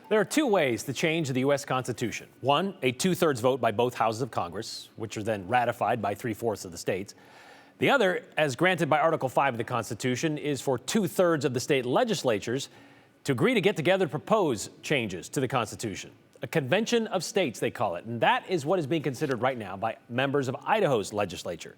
There are two ways to change the U.S. Constitution. One, a two-thirds vote by both houses of Congress, which are then ratified by three-fourths of the states. The other, as granted by Article 5 of the Constitution, is for two-thirds of the state legislatures to agree to get together to propose changes to the Constitution. A convention of states, they call it. And that is what is being considered right now by members of Idaho's legislature.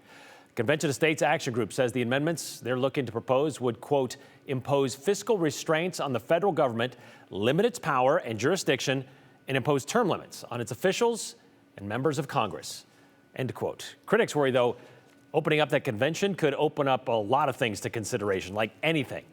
Convention of States Action Group says the amendments they're looking to propose would, quote, impose fiscal restraints on the federal government, limit its power and jurisdiction, and impose term limits on its officials and members of Congress, end quote. Critics worry, though, opening up that convention could open up a lot of things to consideration, like anything.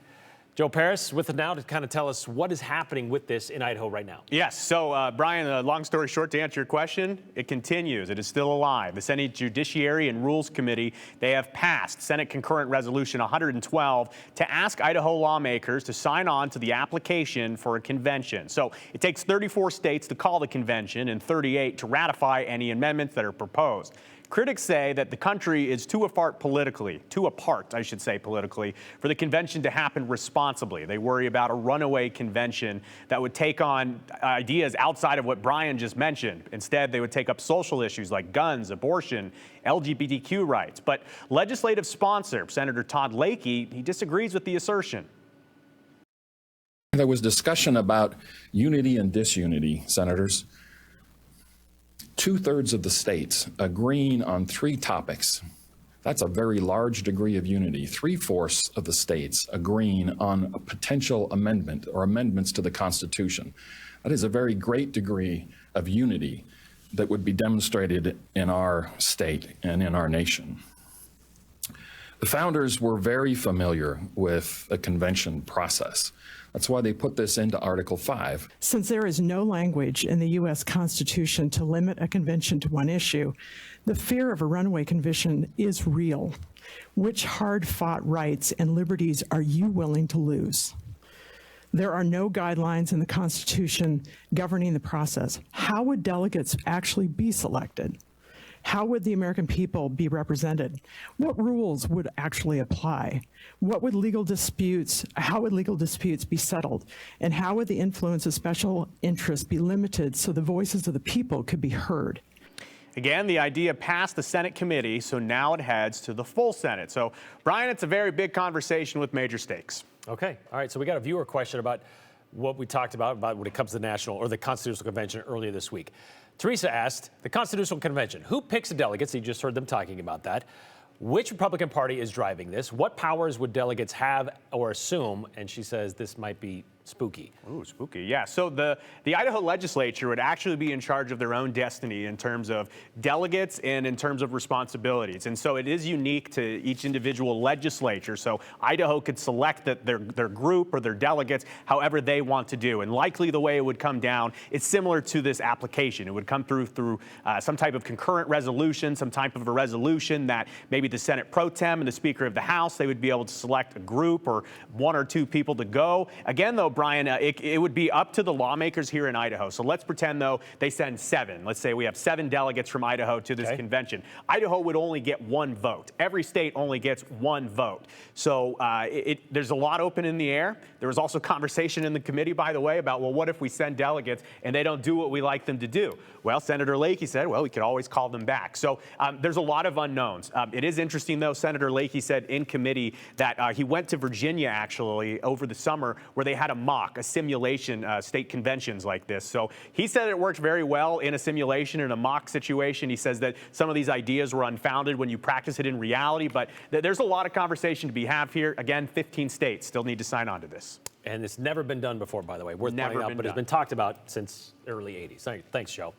Joe Paris with us now to kind of tell us what is happening with this in Idaho right now. Yes. So, Brian, long story short, to answer your question, it continues. It is still alive. The Senate Judiciary and Rules Committee, they have passed Senate Concurrent Resolution 112 to ask Idaho lawmakers to sign on to the application for a convention. So it takes 34 states to call the convention and 38 to ratify any amendments that are proposed. Critics say that the country is too apart politically, for the convention to happen responsibly. They worry about a runaway convention that would take on ideas outside of what Brian just mentioned. Instead, they would take up social issues like guns, abortion, LGBTQ rights. But legislative sponsor, Senator Todd Leakey, he disagrees with the assertion. There was discussion about unity and disunity, senators. Two-thirds of the states agreeing on three topics. That's a very large degree of unity. Three-fourths of the states agreeing on a potential amendment or amendments to the Constitution. That is a very great degree of unity that would be demonstrated in our state and in our nation. The founders were very familiar with the convention process. That's why they put this into Article 5. Since there is no language in the U.S. Constitution to limit a convention to one issue, the fear of a runaway convention is real. Which hard-fought rights and liberties are you willing to lose? There are no guidelines in the Constitution governing the process. How would delegates actually be selected? How would the American people be represented? What rules would actually apply? How would legal disputes be settled? And how would the influence of special interests be limited so the voices of the people could be heard? Again, the idea passed the Senate committee, so now it heads to the full Senate. So, Brian, it's a very big conversation with major stakes. Okay. All right. So we got a viewer question about what we talked about when it comes to the National or the Constitutional Convention earlier this week. Teresa asked, the Constitutional Convention, who picks the delegates? You just heard them talking about that. Which Republican Party is driving this? What powers would delegates have or assume? And she says this might be spooky. Ooh, spooky. Yeah. So the Idaho legislature would actually be in charge of their own destiny in terms of delegates and in terms of responsibilities. And so it is unique to each individual legislature. So Idaho could select their group or their delegates however they want to do. And likely the way it would come down, it's similar to this application. It would come through some type of concurrent resolution, some type of a resolution that maybe the Senate pro tem and the Speaker of the House, they would be able to select a group or one or two people to go. Again, though, Brian, it would be up to the lawmakers here in Idaho. So let's pretend, though, they send 7. Let's say we have 7 delegates from Idaho to this convention. Idaho would only get 1 vote. Every state only gets 1 vote. So there's a lot open in the air. There was also conversation in the committee, by the way, about, well, what if we send delegates and they don't do what we like them to do? Well, Senator Leakey said, well, we could always call them back. So there's a lot of unknowns. It is interesting, though, Senator Leakey said in committee that he went to Virginia, actually, over the summer, where they had a simulation, state conventions like this. So he said it worked very well in a simulation, in a mock situation. He says that some of these ideas were unfounded when you practice it in reality, but there's a lot of conversation to be had here. Again, 15 states still need to sign on to this. And it's never been done before, by the way. Worth pointing out, but it's been talked about since early 80s. Thanks, Joe.